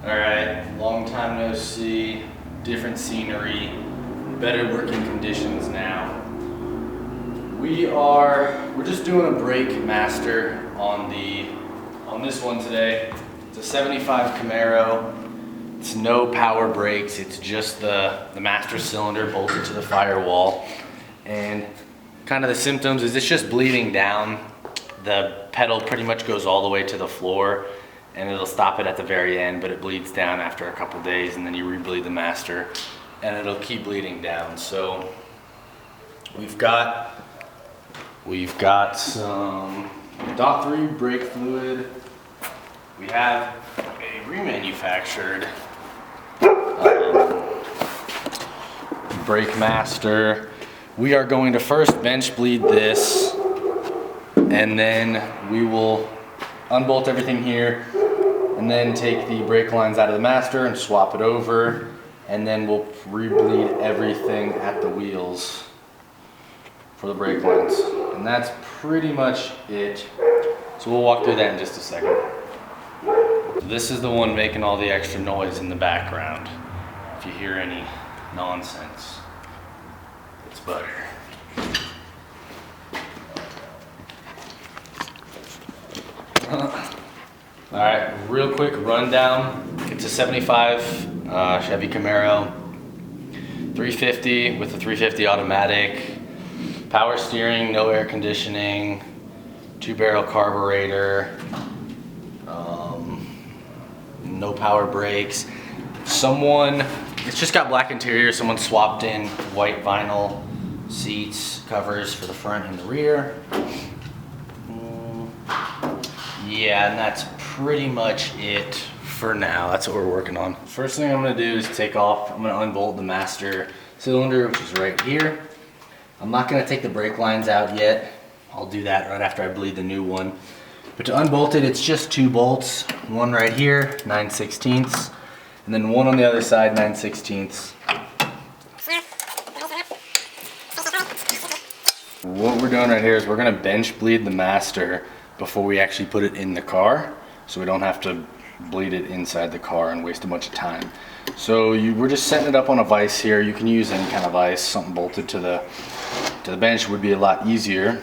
Alright, long time no see, different scenery, better working conditions now. We're just doing a brake master on this one today. It's a 75 Camaro. It's no power brakes, it's just the master cylinder bolted to the firewall. And kind of the symptoms is it's just bleeding down. The pedal pretty much goes all the way to the floor, and it'll stop it at the very end, but it bleeds down after a couple days, and then you rebleed the master and it'll keep bleeding down. So we've got some DOT 3 brake fluid. We have a remanufactured brake master. We are going to first bench bleed this, and then we will unbolt everything here, and then take the brake lines out of the master and swap it over, and then we'll re-bleed everything at the wheels for the brake lines. And that's pretty much it. So we'll walk through that in just a second. This is the one making all the extra noise in the background. If you hear any nonsense, it's butter. All right, real quick rundown. It's a 75 Chevy Camaro, 350 with a 350 automatic, power steering, no air conditioning, 2-barrel carburetor, no power brakes. It's just got black interior. Someone swapped in white vinyl seats, covers for the front and the rear. Yeah, and that's pretty much it for now. That's what we're working on. First thing I'm gonna do is I'm gonna unbolt the master cylinder, which is right here. I'm not gonna take the brake lines out yet. I'll do that right after I bleed the new one. But to unbolt it, it's just 2 bolts. One right here, 9/16, and then one on the other side, 9/16. What we're doing right here is we're gonna bench bleed the master before we actually put it in the car, so we don't have to bleed it inside the car and waste a bunch of time. So we're just setting it up on a vise here. You can use any kind of vise. Something bolted to the bench would be a lot easier.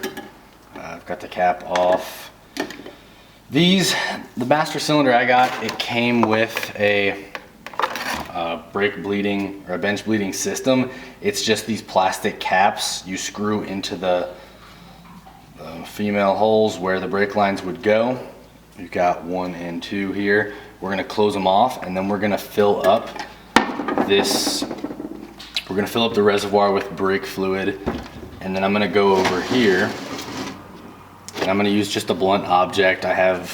I've got the cap off. The master cylinder I got, it came with a brake bleeding or a bench bleeding system. It's just these plastic caps you screw into the female holes where the brake lines would go. You've got 1 and 2 here. We're gonna close them off, and then we're gonna fill up the reservoir with brake fluid, and then I'm gonna go over here and I'm gonna use just a blunt object. I have,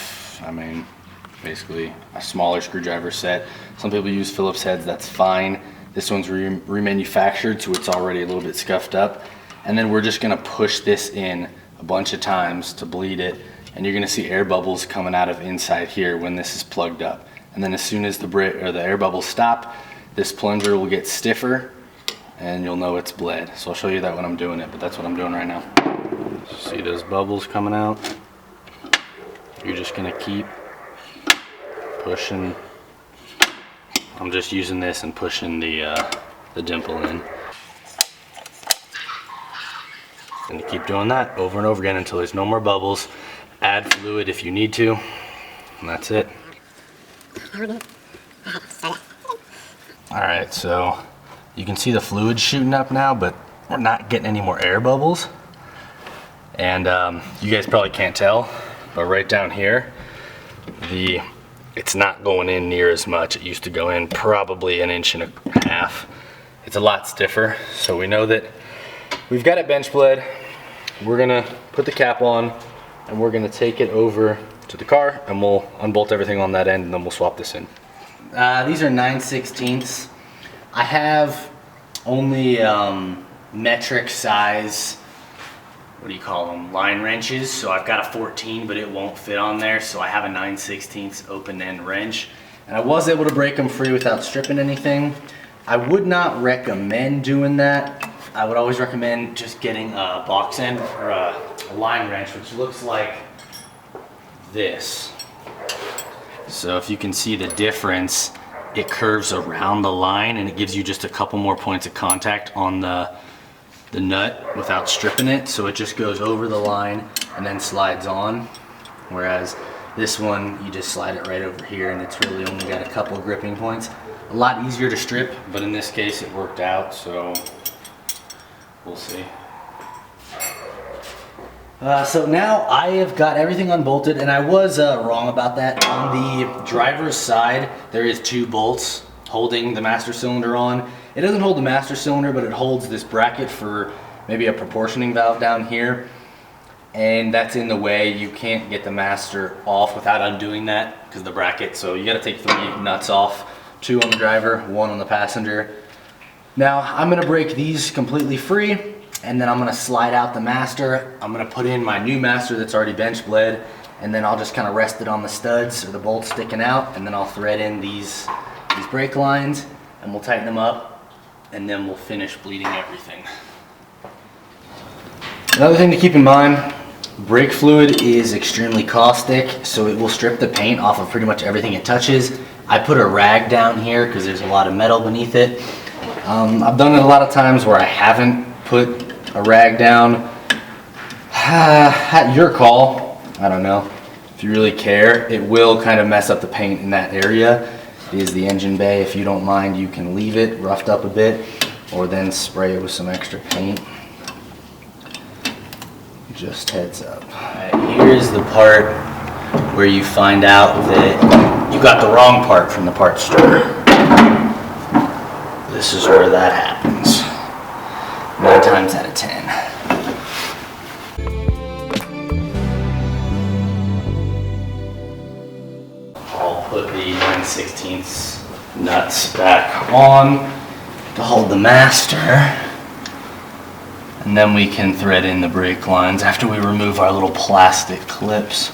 basically a smaller screwdriver set. Some people use Phillips heads, that's fine. This one's remanufactured, so it's already a little bit scuffed up. And then we're just gonna push this in a bunch of times to bleed it, and you're gonna see air bubbles coming out of inside here when this is plugged up. And then as soon as the air bubbles stop, this plunger will get stiffer and you'll know it's bled. So I'll show you that when I'm doing it, but that's what I'm doing right now. See those bubbles coming out? You're just gonna keep pushing. I'm just using this and pushing the dimple in. And you keep doing that over and over again until there's no more bubbles. Add fluid if you need to, and that's it. Alright, so you can see the fluid shooting up now, but we're not getting any more air bubbles. And you guys probably can't tell, but right down here, it's not going in near as much. It used to go in probably 1.5 inches. It's a lot stiffer, so we know that we've got it bench bled. We're gonna put the cap on, and we're gonna take it over to the car, and we'll unbolt everything on that end, and then we'll swap this in. These are 9/16. I have only metric size, what do you call them, line wrenches. So I've got a 14, but it won't fit on there, so I have a 9/16 open end wrench. And I was able to break them free without stripping anything. I would not recommend doing that. I would always recommend just getting a box end or a line wrench, which looks like this. So if you can see the difference, it curves around the line and it gives you just a couple more points of contact on the nut without stripping it. So it just goes over the line and then slides on. Whereas this one, you just slide it right over here and it's really only got a couple gripping points. A lot easier to strip, but in this case it worked out, so we'll see. So now I have got everything unbolted, and I was wrong about that. On the driver's side, there is 2 bolts holding the master cylinder on. It doesn't hold the master cylinder, but it holds this bracket for maybe a proportioning valve down here. And that's in the way. You can't get the master off without undoing that because of the bracket. So you gotta take 3 nuts off, 2 on the driver, 1 on the passenger. Now I'm gonna break these completely free, and then I'm gonna slide out the master. I'm gonna put in my new master that's already bench bled, and then I'll just kind of rest it on the studs or the bolts sticking out, and then I'll thread in these brake lines, and we'll tighten them up, and then we'll finish bleeding everything. Another thing to keep in mind, brake fluid is extremely caustic, so it will strip the paint off of pretty much everything it touches. I put a rag down here because there's a lot of metal beneath it. I've done it a lot of times where I haven't put a rag down. At your call, I don't know. If you really care, it will kind of mess up the paint in that area. It is the engine bay. If you don't mind, you can leave it roughed up a bit or then spray it with some extra paint. Just heads up. Alright, here's the part where you find out that you got the wrong part from the part store. This is where that happens. 9 times out of 10. I'll put the 9/16 nuts back on to hold the master. And then we can thread in the brake lines after we remove our little plastic clips.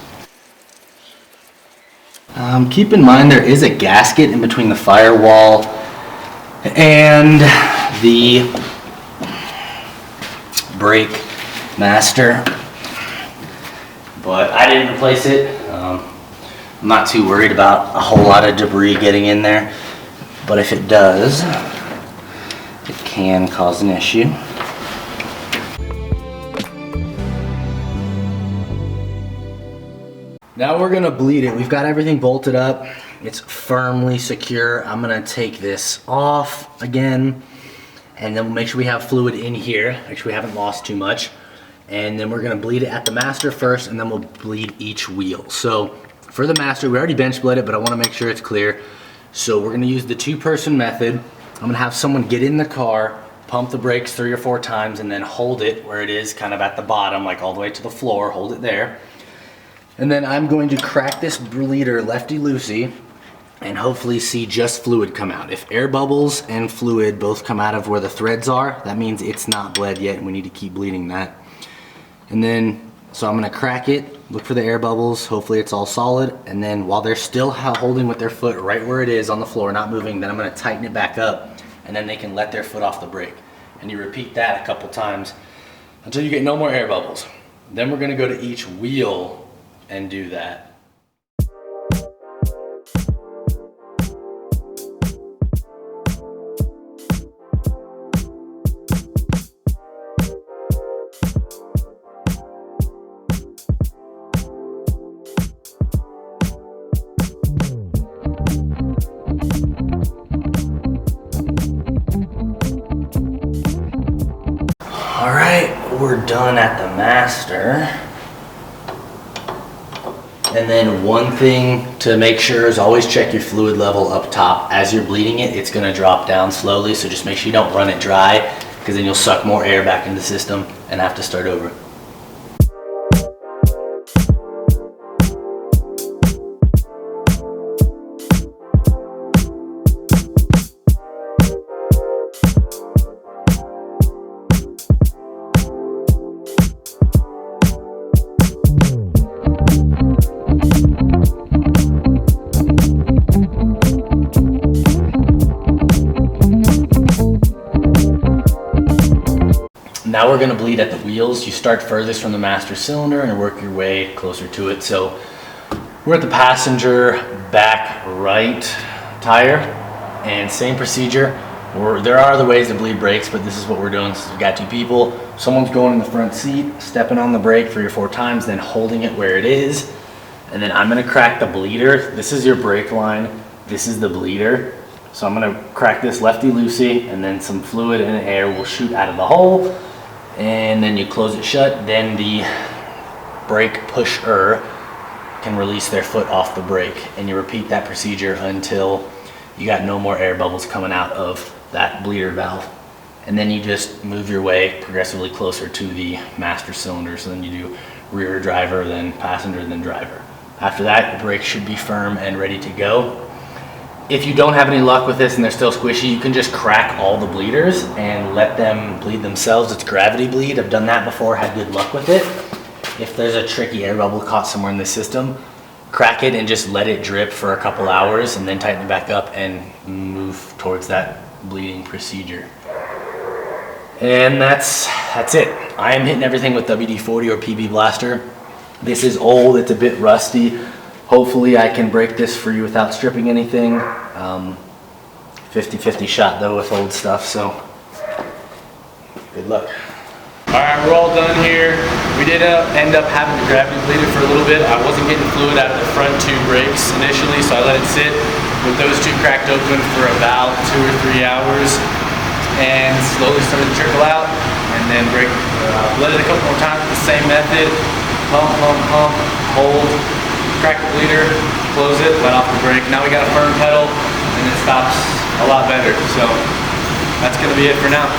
Keep in mind there is a gasket in between the firewall and the brake master, but I didn't replace it. I'm not too worried about a whole lot of debris getting in there, but if it does, it can cause an issue. Now we're gonna bleed it. We've got everything bolted up. It's firmly secure. I'm gonna take this off again, and then we'll make sure we have fluid in here. Make sure we haven't lost too much. And then we're gonna bleed it at the master first, and then we'll bleed each wheel. So for the master, we already bench bled it, but I wanna make sure it's clear. So we're gonna use the 2-person method. I'm gonna have someone get in the car, pump the brakes 3 or 4 times, and then hold it where it is, kind of at the bottom, like all the way to the floor, hold it there. And then I'm going to crack this bleeder lefty-loosey and hopefully see just fluid come out. If air bubbles and fluid both come out of where the threads are, that means it's not bled yet and we need to keep bleeding that. And then, so I'm gonna crack it, look for the air bubbles, hopefully it's all solid, and then while they're still holding with their foot right where it is on the floor, not moving, then I'm gonna tighten it back up, and then they can let their foot off the brake. And you repeat that a couple times until you get no more air bubbles. Then we're gonna go to each wheel and do that. All right, we're done at the master. And then one thing to make sure is always check your fluid level up top. As you're bleeding it, it's gonna drop down slowly, so just make sure you don't run it dry, because then you'll suck more air back into the system and have to start over. Now we're gonna bleed at the wheels. You start furthest from the master cylinder and work your way closer to it. So We're at the passenger back right tire, and same procedure. There are other ways to bleed brakes, but this is what we're doing since we've got 2 people. Someone's going in the front seat, stepping on the brake 3 or 4 times, then holding it where it is. And then I'm gonna crack the bleeder. This is your brake line. This is the bleeder. So I'm gonna crack this lefty-loosey, and then some fluid and air will shoot out of the hole. And then you close it shut. Then the brake pusher can release their foot off the brake. And you repeat that procedure until you got no more air bubbles coming out of that bleeder valve. And then you just move your way progressively closer to the master cylinder. So then you do rear driver, then passenger, then driver. After that, the brake should be firm and ready to go. If you don't have any luck with this and they're still squishy, you can just crack all the bleeders and let them bleed themselves. It's gravity bleed. I've done that before, had good luck with it. If there's a tricky air bubble caught somewhere in the system, crack it and just let it drip for a couple hours and then tighten it back up and move towards that bleeding procedure. And that's it. I am hitting everything with WD-40 or PB Blaster. This is old, it's a bit rusty. Hopefully I can break this for you without stripping anything. 50-50 shot though with old stuff, so good luck. All right, we're all done here. We did end up having to gravity bleed it for a little bit. I wasn't getting fluid out of the front 2 brakes initially, so I let it sit with those 2 cracked open for about 2 or 3 hours, and slowly started to trickle out. And then bled it a couple more times with the same method. Pump, pump, pump, hold, crack the bleeder, close it, let off the brake. Now we got a firm pedal, and it stops a lot better. So that's gonna be it for now.